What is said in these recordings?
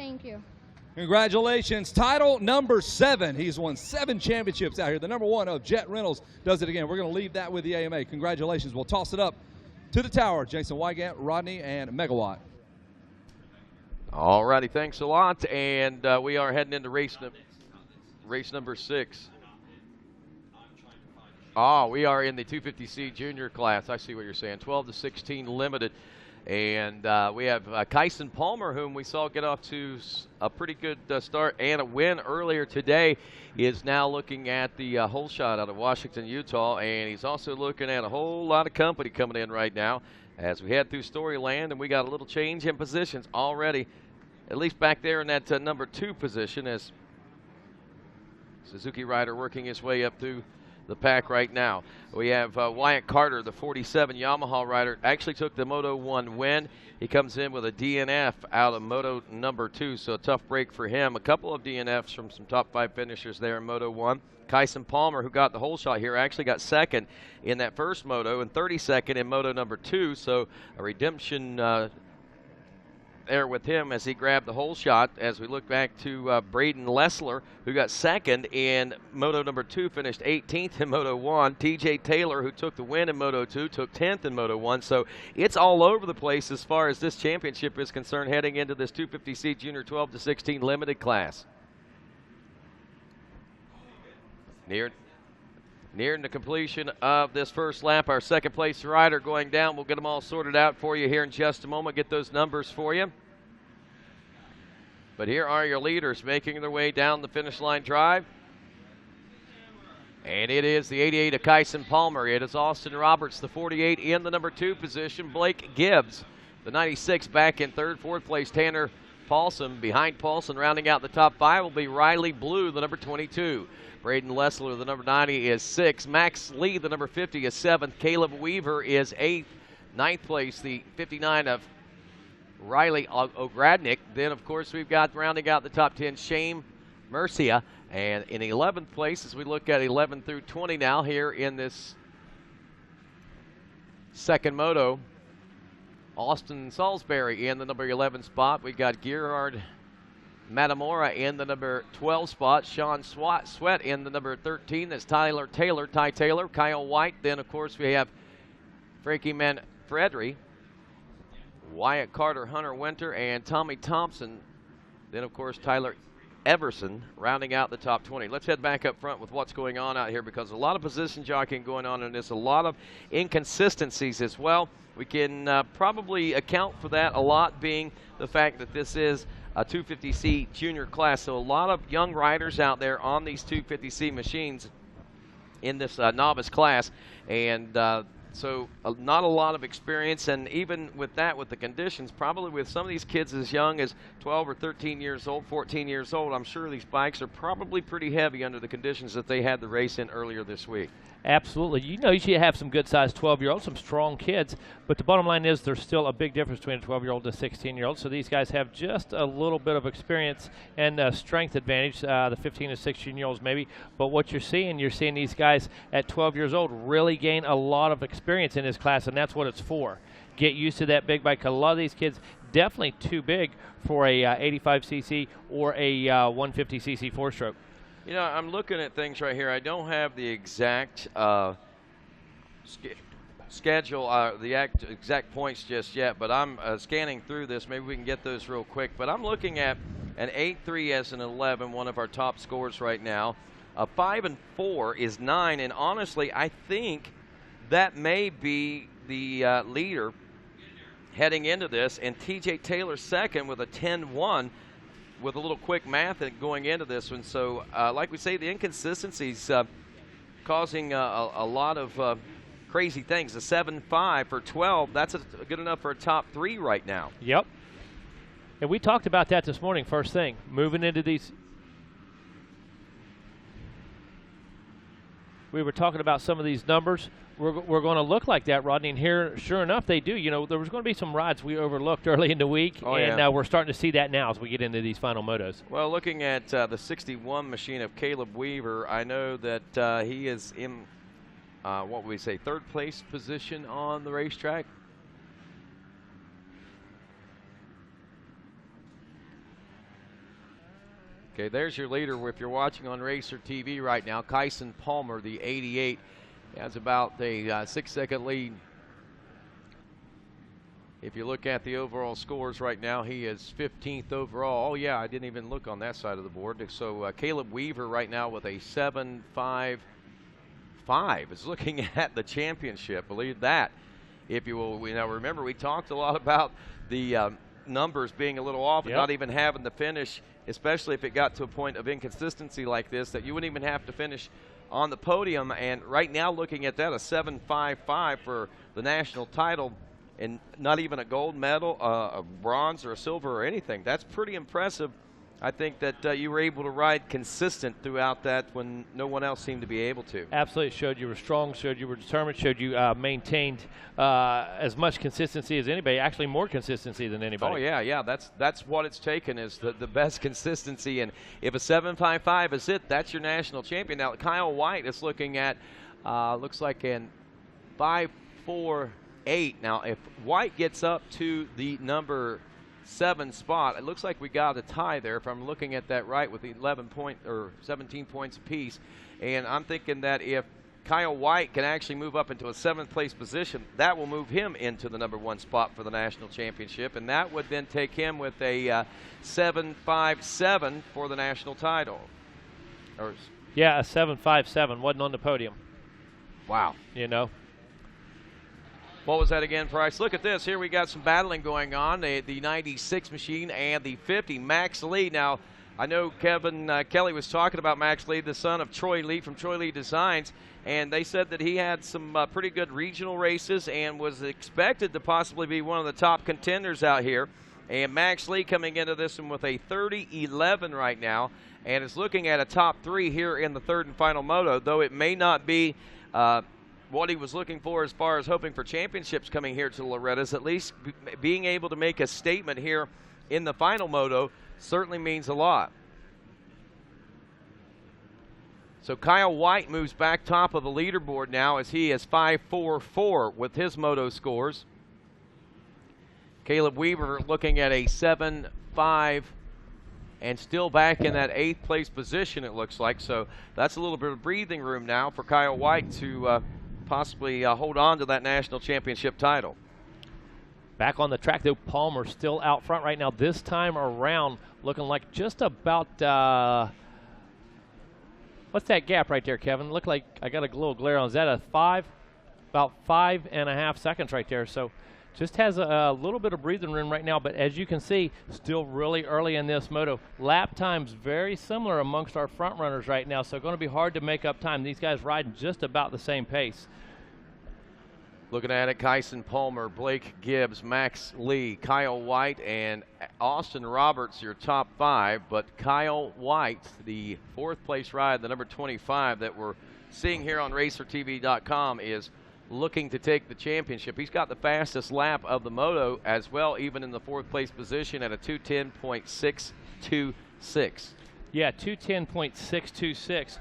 Thank you. Congratulations. Title number 7. He's won 7 championships out here. The number 1 of Jet Reynolds does it again. We're going to leave that with the AMA. Congratulations. We'll toss it up to the tower. Jason Wygant, Rodney, and Megawatt. All righty, thanks a lot. And we are heading into race number 6. Oh, we are in the 250C junior class. I see what you're saying. 12 to 16 limited. And we have Kyson Palmer, whom we saw get off to a pretty good start and a win earlier today, is now looking at the hole shot out of Washington, Utah. And he's also looking at a whole lot of company coming in right now as we head through Storyland. And we got a little change in positions already, at least back there in that number 2 position, as Suzuki rider working his way up through the pack right now. We have Wyatt Carter, the 47 Yamaha rider, actually took the Moto 1 win. He comes in with a DNF out of Moto number 2, so a tough break for him. A couple of DNFs from some top 5 finishers there in Moto 1. Kyson Palmer, who got the whole shot here, actually got second in that first Moto and 32nd in Moto number 2, so a redemption there with him as he grabbed the whole shot. As we look back to Braden Lessler, who got second in Moto number 2, finished 18th in Moto 1. TJ Taylor, who took the win in Moto 2, took 10th in Moto 1. So it's all over the place as far as this championship is concerned heading into this 250C Junior 12 to 16 limited class. Nearing the completion of this first lap. Our second place rider going down. We'll get them all sorted out for you here in just a moment. Get those numbers for you. But here are your leaders making their way down the finish line drive. And it is the 88 of Kyson Palmer. It is Austin Roberts, the 48, in the number 2 position. Blake Gibbs, the 96, back in third. Fourth place, Tanner Paulson. Behind Paulson, rounding out the top 5, will be Riley Blue, the number 22. Braden Lessler, the number 90, is 6. Max Lee, the number 50, is 7th. Caleb Weaver is 8th. 9th place, the 59 of Riley Ogradnik. Then, of course, we've got rounding out the top 10, Shane Mercia. And in 11th place, as we look at 11 through 20 now here in this second moto, Austin Salisbury in the number 11 spot. We've got Gerard Matamora in the number 12 spot. Sean Sweat in the number 13. That's Ty Taylor, Kyle White. Then, of course, we have Frankie Manfredri, Wyatt Carter, Hunter Winter, and Tommy Thompson. Then, of course, Tyler Everson rounding out the top 20. Let's head back up front with what's going on out here, because a lot of position jockeying going on, and there's a lot of inconsistencies as well. We can probably account for that a lot, being the fact that this is a 250C junior class. So a lot of young riders out there on these 250C machines in this novice class. And so not a lot of experience. And even with that, with the conditions, probably with some of these kids as young as 12 or 13 years old, 14 years old, I'm sure these bikes are probably pretty heavy under the conditions that they had the race in earlier this week. Absolutely. You know, you should have some good-sized 12-year-olds, some strong kids, but the bottom line is there's still a big difference between a 12-year-old and a 16-year-old, so these guys have just a little bit of experience and strength advantage, the 15 and 16-year-olds maybe, but what you're seeing these guys at 12 years old really gain a lot of experience in this class, and that's what it's for. Get used to that big bike. A lot of these kids definitely too big for a 85cc or a 150cc four-stroke. You know, I'm looking at things right here. I don't have the exact schedule, the exact points just yet, but I'm scanning through this. Maybe we can get those real quick. But I'm looking at an 8-3 as an 11, one of our top scores right now. A 5 and 4 is 9, and honestly, I think that may be the leader heading into this. And TJ Taylor second with a 10-1. With a little quick math going into this one. So, like we say, the inconsistencies causing a lot of crazy things. A 7.5 for 12, that's good enough for a top 3 right now. Yep. And we talked about that this morning, first thing. Moving into these. We were talking about some of these numbers. We're going to look like that, Rodney, and here, sure enough, they do. You know, there was going to be some rides we overlooked early in the week, and we're starting to see that now as we get into these final motos. Well, looking at the 61 machine of Caleb Weaver, I know that he is in, what would we say, third place position on the racetrack. Okay, there's your leader if you're watching on Racer TV right now. Kyson Palmer, the 88, has about a 6-second lead. If you look at the overall scores right now, he is 15th overall. Oh, yeah, I didn't even look on that side of the board. So Caleb Weaver right now with a 7.55 is looking at the championship. Believe that, if you will. Now, remember, we talked a lot about the numbers being a little off and not even having to finish, especially if it got to a point of inconsistency like this, that you wouldn't even have to finish on the podium. And right now, looking at that, a 7.55 for the national title, and not even a gold medal, a bronze or a silver or anything. That's pretty impressive. I think that you were able to ride consistent throughout that when no one else seemed to be able to. Absolutely. Showed you were strong, showed you were determined, showed you maintained as much consistency as anybody, actually more consistency than anybody. Oh, yeah. That's what it's taken, is the best consistency. And if a 7.55 is it, that's your national champion. Now, Kyle White is looking at, looks like an 5.48. Now, if White gets up to the number 7 spot, it looks like we got a tie there, if I'm looking at that right, with the 17 points apiece. And I'm thinking that if Kyle White can actually move up into a 7th place position, that will move him into the number 1 spot for the national championship, and that would then take him with a 7.57 for the national title. Yeah, a 7.57 wasn't on the podium. Wow. You know. What was that again, Price? Look at this. Here we got some battling going on. The 96 machine and the 50. Max Lee. Now, I know Kevin Kelly was talking about Max Lee, the son of Troy Lee from Troy Lee Designs, and they said that he had some pretty good regional races and was expected to possibly be one of the top contenders out here. And Max Lee coming into this one with a 30-11 right now, and is looking at a top 3 here in the 3rd and final moto, though it may not be what he was looking for as far as hoping for championships coming here to Loretta's. At least being able to make a statement here in the final moto certainly means a lot. So Kyle White moves back top of the leaderboard now, as he is 5.44 with his moto scores. Caleb Weaver looking at a 7.5 and still back in that 8th place position, it looks like. So that's a little bit of breathing room now for Kyle White to possibly hold on to that national championship title. Back on the track, though, Palmer still out front right now. This time around, looking like just about, what's that gap right there, Kevin? Look like I got a little glare on. Is that a 5? About 5.5 seconds right there. So just has a little bit of breathing room right now, but as you can see, still really early in this moto. Lap times very similar amongst our front runners right now, so going to be hard to make up time. These guys riding just about the same pace. Looking at it, Kyson Palmer, Blake Gibbs, Max Lee, Kyle White, and Austin Roberts, your top 5. But Kyle White, the 4th place ride, the number 25 that we're seeing here on RacerTV.com, is looking to take the championship. He's got the fastest lap of the moto as well, even in the 4th place position at a 2:10.626. Yeah, 2:10.626.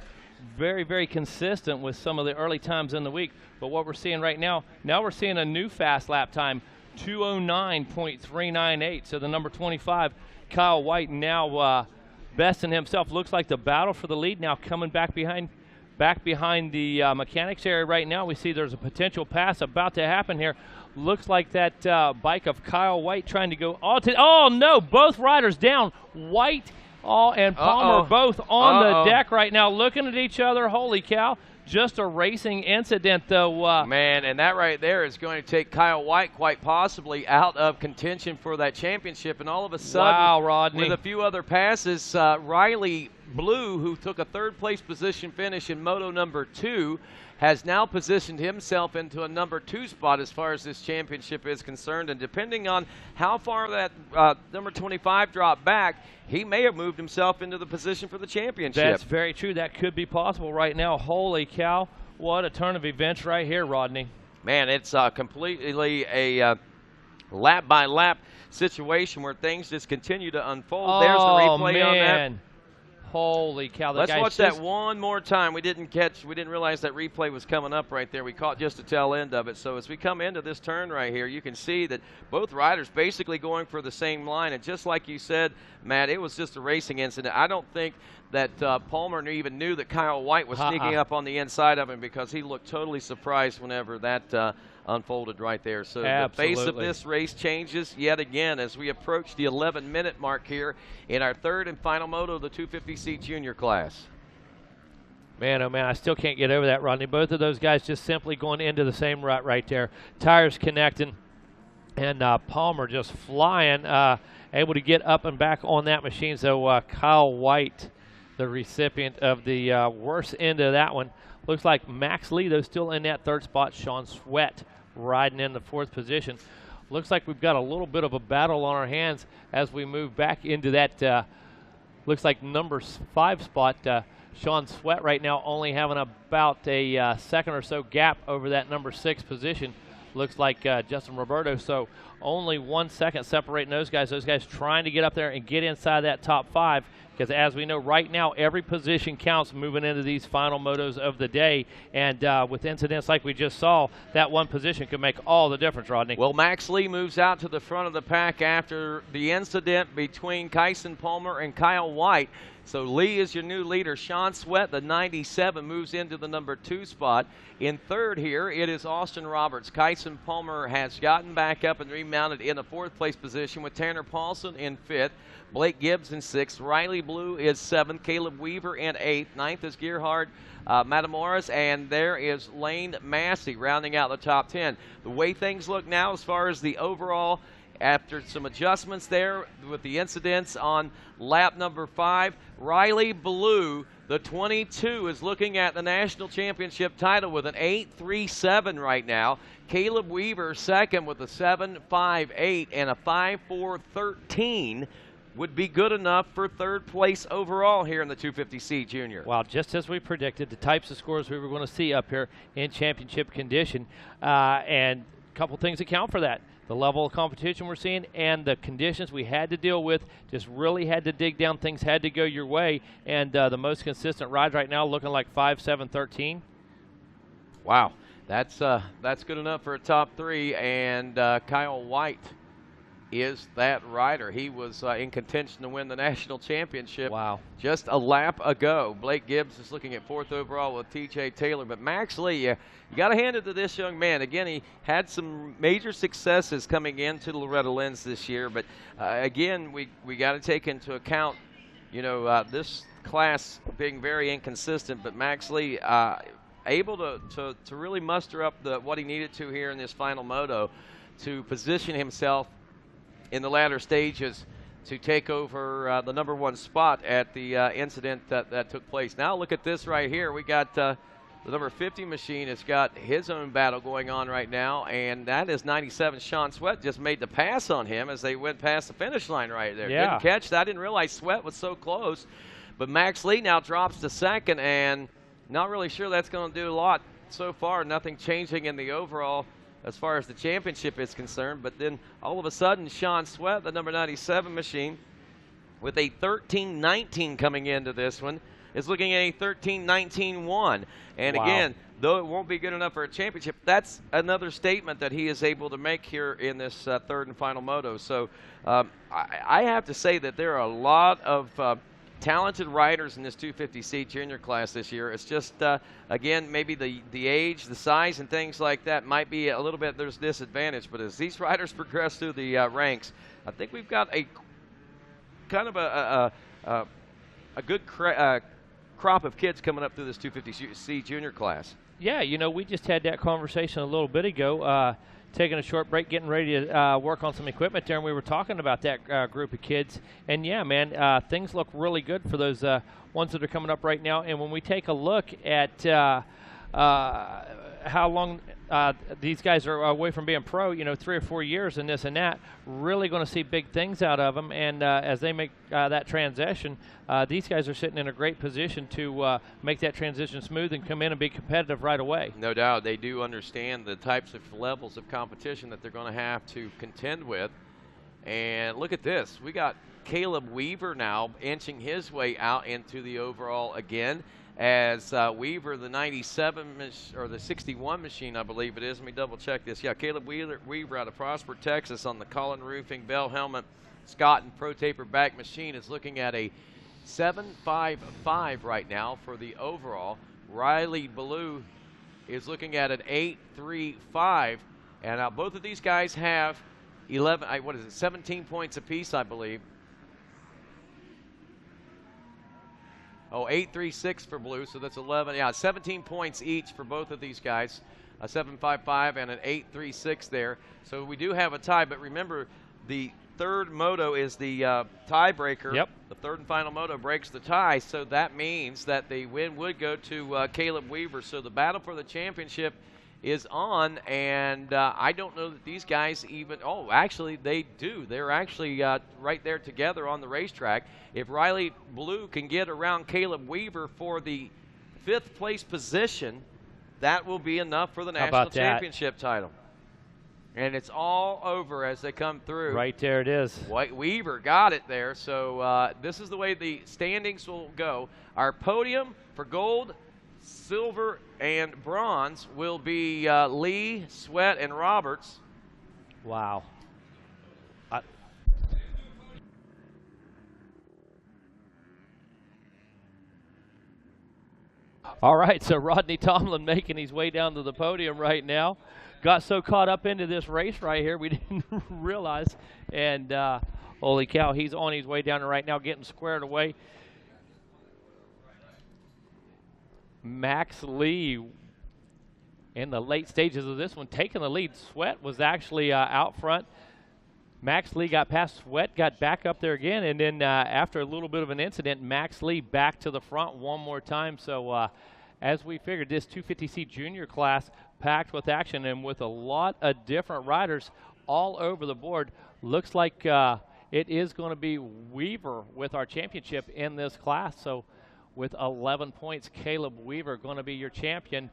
Very, very consistent with some of the early times in the week. But what we're seeing right now we're seeing a new fast lap time, 2:09.398. So the number 25, Kyle White, now besting himself. Looks like the battle for the lead now coming back behind the mechanics area right now. We see there's a potential pass about to happen here. Looks like that bike of Kyle White trying to go oh no, both riders down. White and Palmer both on the deck right now, looking at each other. Holy cow. Just a racing incident, though. Man, and that right there is going to take Kyle White quite possibly out of contention for that championship. And all of a sudden, wow, Rodney, with a few other passes, Riley Blue, who took a 3rd place position finish in Moto number 2, has now positioned himself into a number 2 spot as far as this championship is concerned. And depending on how far that number 25 dropped back, he may have moved himself into the position for the championship. That's very true. That could be possible right now. Holy cow. What a turn of events right here, Rodney. Man, it's completely a lap-by-lap situation where things just continue to unfold. There's the replay on that. Holy cow! Let's watch that one more time. We didn't realize that replay was coming up right there. We caught just the tail end of it. So as we come into this turn right here, you can see that both riders basically going for the same line. And just like you said, Matt, it was just a racing incident. I don't think that Palmer even knew that Kyle White was sneaking up on the inside of him, because he looked totally surprised whenever that unfolded right there. So the face of this race changes yet again as we approach the 11-minute mark here in our third and final moto of the 250C junior class. Man, oh man, I still can't get over that, Rodney. Both of those guys just simply going into the same rut right there. Tires connecting, and Palmer just flying, able to get up and back on that machine. So Kyle White, the recipient of the worst end of that one. Looks like Max Lee, though, still in that third spot. Sean Sweat riding in the fourth position. Looks like we've got a little bit of a battle on our hands as we move back into that, looks like number 5 spot. Sean Sweat right now only having about a second or so gap over that number 6 position. Looks like Justin Roberto, so only 1 second separating those guys. Those guys trying to get up there and get inside that top 5, because as we know right now, every position counts moving into these final motos of the day. And with incidents like we just saw, that one position could make all the difference, Rodney. Well, Max Lee moves out to the front of the pack after the incident between Kyson Palmer and Kyle White. So Lee is your new leader. Sean Sweat, the 97, moves into the number 2 spot. In third here, it is Austin Roberts. Kyson Palmer has gotten back up and remounted in the 4th place position, with Tanner Paulson in 5th. Blake Gibbs in 6th. Riley Blue is 7th. Caleb Weaver in 8th. 9th is Gerhard Matamoras, and there is Lane Massey rounding out the top 10. The way things look now as far as the overall, after some adjustments there with the incidents on lap number 5, Riley Blue, the 22, is looking at the national championship title with an 8.37 right now. Caleb Weaver second with a 7.58, and a 5.413 would be good enough for third place overall here in the 250C junior. Well, just as we predicted, the types of scores we were going to see up here in championship condition, and a couple things account for that. The level of competition we're seeing and the conditions we had to deal with, just really had to dig down. Things had to go your way, and the most consistent rides right now looking like 5, 7, 13. Wow, that's good enough for a top 3, and Kyle White is that rider. He was in contention to win the national championship just a lap ago. Blake Gibbs is looking at 4th overall with T.J. Taylor. But Max Lee, you got to hand it to this young man. Again, he had some major successes coming into the Loretta Lynn's this year. But, again, we got to take into account, this class being very inconsistent. But Max Lee able to really muster up what he needed to here in this final moto to position himself in the latter stages to take over the number 1 spot at the incident that took place. Now look at this right here. We got the number 50 machine has got his own battle going on right now, and that is 97. Sean Sweat just made the pass on him as they went past the finish line right there. Yeah. Didn't catch that. I didn't realize Sweat was so close. But Max Lee now drops to second, and not really sure that's going to do a lot so far. Nothing changing in the overall as far as the championship is concerned. But then all of a sudden, Sean Sweat, the number 97 machine, with a 13.19 coming into this one, is looking at a 13.19.1. And again, though it won't be good enough for a championship, that's another statement that he is able to make here in this third and final moto. So I have to say that there are a lot of talented riders in this 250C junior class this year. It's just, again, maybe the age, the size, and things like that might be a little bit, there's disadvantage. But as these riders progress through the ranks, I think we've got a kind of a good crop of kids coming up through this 250C junior class. Yeah, we just had that conversation a little bit ago, taking a short break, getting ready to work on some equipment there, and we were talking about that group of kids. And, yeah, man, things look really good for those ones that are coming up right now. And when we take a look at how long these guys are away from being pro, 3 or 4 years and this and that, really going to see big things out of them. And as they make that transition, these guys are sitting in a great position to make that transition smooth and come in and be competitive right away. No doubt. They do understand the types of levels of competition that they're going to have to contend with. And look at this. We got Caleb Weaver now inching his way out into the overall again, as Weaver, the 97 or the 61 machine, I believe it is. Let me double check this. Yeah, Caleb Weaver out of Prosper, Texas, on the Cullen Roofing, Bell Helmet, Scott and Pro Taper back machine, is looking at a 7.55 right now for the overall. Riley Ballou is looking at an 8.35, and now both of these guys have 17 points apiece, I believe. Oh, 8.36 for Blue, so that's 11. Yeah, 17 points each for both of these guys. A 7.55 and an 8.36 there. So we do have a tie, but remember, the third moto is the tiebreaker. Yep. The third and final moto breaks the tie, so that means that the win would go to Caleb Weaver. So the battle for the championship is on, and I don't know that these guys even – oh, actually, they do. They're actually right there together on the racetrack. If Riley Blue can get around Caleb Weaver for the 5th place position, that will be enough for the national championship title. And it's all over as they come through. Right there it is. Weaver got it there. So this is the way the standings will go. Our podium for gold, silver, and bronze will be Lee, Sweat, and Roberts. Wow. All right, so Rodney Tomlin making his way down to the podium right now. Got so caught up into this race right here, we didn't realize. And holy cow, he's on his way down right now, getting squared away. Max Lee in the late stages of this one taking the lead. Sweat was actually out front. Max Lee got past Sweat, got back up there again, and then after a little bit of an incident, Max Lee back to the front one more time. So as we figured, this 250C junior class packed with action and with a lot of different riders all over the board. Looks like it is going to be Weaver with our championship in this class. So with 11 points, Caleb Weaver going to be your champion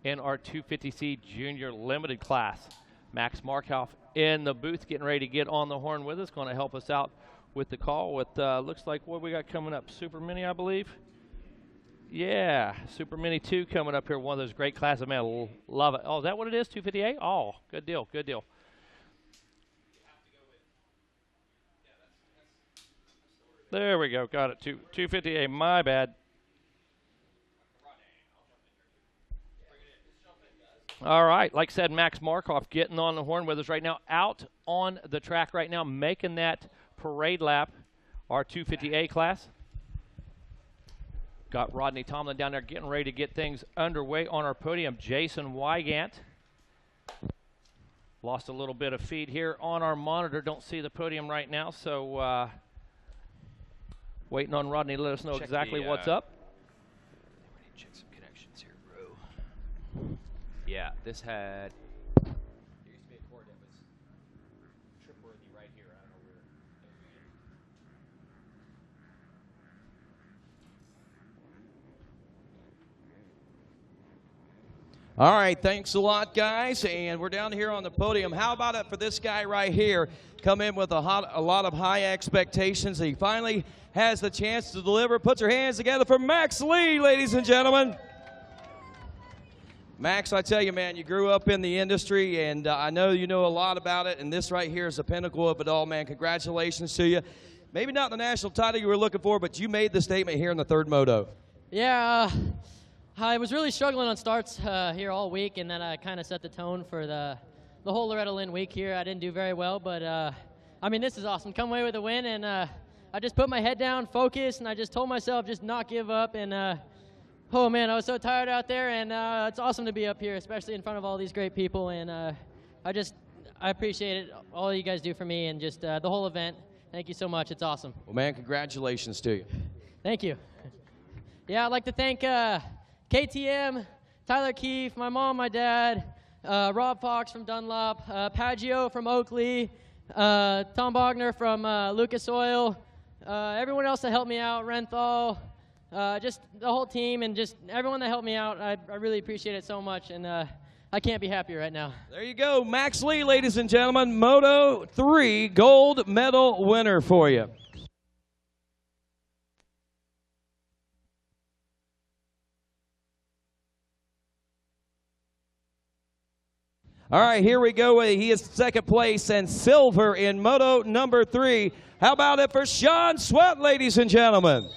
in our 250C junior limited class. Max Markhoff in the booth getting ready to get on the horn with us, going to help us out with the call with, looks like what we got coming up, Super Mini, I believe. Yeah, Super Mini 2 coming up here, one of those great classes. Man, love it. Oh, is that what it is, 258? Oh, good deal, good deal. There we go, got it, 258, my bad. All right, like I said, Max Markhoff getting on the horn with us right now, out on the track right now, making that parade lap, our 250A class. Got Rodney Tomlin down there getting ready to get things underway on our podium. Jason Wygant. Lost a little bit of feed here on our monitor. Don't see the podium right now, so waiting on Rodney to let us know exactly what's up. Check some connections here, bro. Yeah, this had. There used to be a cord that was trip-worthy right here. I don't know where. All right, thanks a lot, guys. And we're down here on the podium. How about it for this guy right here? Come in with a lot of high expectations. He finally has the chance to deliver. Put your hands together for Max Lee, ladies and gentlemen. Max, I tell you, man, you grew up in the industry, and I know you know a lot about it, and this right here is the pinnacle of it all, man. Congratulations to you. Maybe not the national title you were looking for, but you made the statement here in the third moto. Yeah, I was really struggling on starts here all week, and then I kind of set the tone for the whole Loretta Lynn week here. I didn't do very well, but, I mean, this is awesome. Come away with a win, and I just put my head down, focused, and I just told myself just not give up, and oh, man, I was so tired out there, and it's awesome to be up here, especially in front of all these great people, and I appreciate it, all you guys do for me, and just the whole event. Thank you so much. It's awesome. Well, man, congratulations to you. Thank you. Yeah, I'd like to thank KTM, Tyler Keefe, my mom, my dad, Rob Fox from Dunlop, Paggio from Oakley, Tom Bogner from Lucas Oil, everyone else that helped me out, Renthal, just the whole team, and just everyone that helped me out. I really appreciate it so much, and I can't be happier right now. There you go. Max Lee, ladies and gentlemen, Moto 3 gold medal winner for you. All right, here we go. He is second place and silver in Moto number 3. How about it for Sean Sweat, ladies and gentlemen?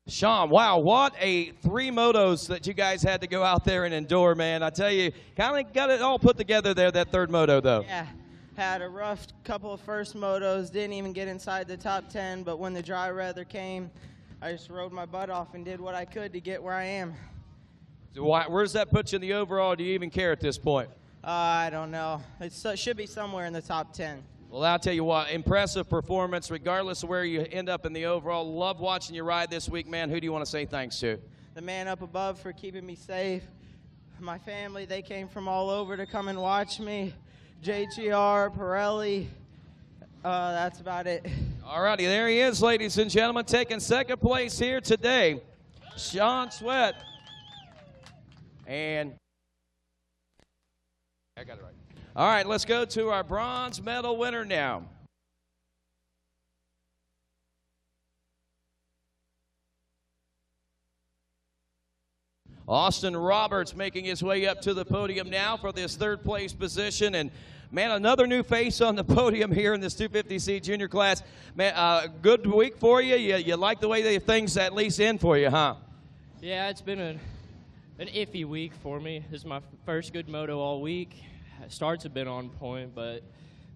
Sean, wow, what a 3 motos that you guys had to go out there and endure, man. I tell you, kind of got it all put together there, that 3rd moto, though. Yeah, had a rough couple of first motos, didn't even get inside the top 10, but when the dry weather came, I just rode my butt off and did what I could to get where I am. So where does that put you in the overall? Do you even care at this point? I don't know. It should be somewhere in the top 10. Well, I'll tell you what, impressive performance, regardless of where you end up in the overall. Love watching you ride this week, man. Who do you want to say thanks to? The man up above for keeping me safe. My family, they came from all over to come and watch me. JGR, Pirelli, that's about it. All righty, there he is, ladies and gentlemen, taking second place here today. Sean Sweat. And I got it right. All right, let's go to our bronze medal winner now. Austin Roberts making his way up to the podium now for this 3rd place position. And, man, another new face on the podium here in this 250C junior class. Man, good week for you. You like the way things at least end for you, huh? Yeah, it's been an iffy week for me. This is my first good moto all week. Starts have been on point, but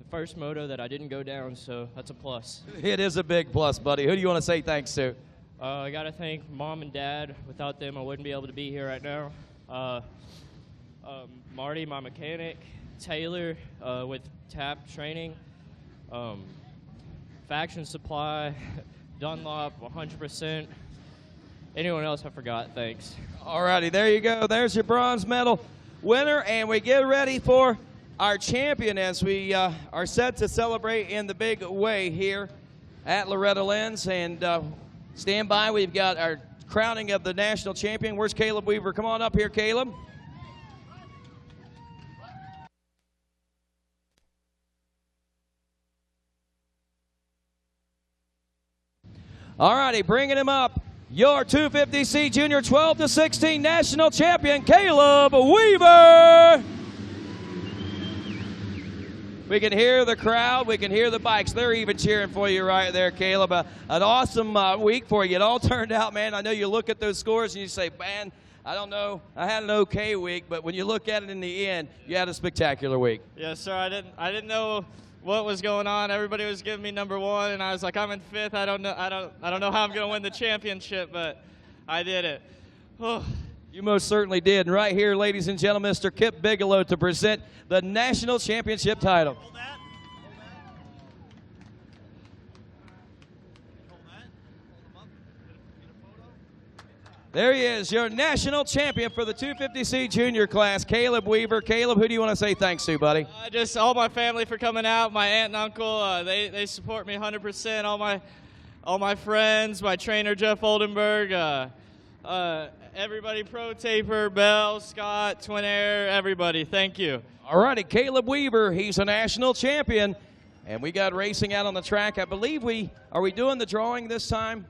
the first moto that I didn't go down, so that's a plus. It is a big plus, buddy. Who do you want to say thanks to? I got to thank Mom and Dad. Without them, I wouldn't be able to be here right now. Marty, my mechanic, Taylor with TAP training, Faction Supply, Dunlop, 100%. Anyone else I forgot, thanks. All righty, there you go. There's your bronze medal winner, and we get ready for our champion as we are set to celebrate in the big way here at Loretta Lynn's. And stand by, we've got our crowning of the national champion. Where's Caleb Weaver? Come on up here, Caleb. All righty, bringing him up. Your 250C Junior 12 to 16 national champion, Caleb Weaver. We can hear the crowd. We can hear the bikes. They're even cheering for you right there, Caleb. An awesome week for you. It all turned out, man. I know you look at those scores and you say, man, I don't know. I had an okay week, but when you look at it in the end, you had a spectacular week. Yes, sir. I didn't know what was going on. Everybody was giving me number 1, and I was like, I'm in 5th. I don't know how I'm going to win the championship, but I did it. Oh. You most certainly did. And right here, ladies and gentlemen, Mr. Kip Bigelow to present the national championship title. Hold that. There he is, your national champion for the 250C junior class, Caleb Weaver. Caleb, who do you want to say thanks to, buddy? Just all my family for coming out, my aunt and uncle. They support me 100%. All my friends, my trainer Jeff Oldenburg, everybody, Pro Taper, Bell, Scott, Twin Air, everybody. Thank you. All righty, Caleb Weaver, he's a national champion. And we got racing out on the track. I believe are we doing the drawing this time?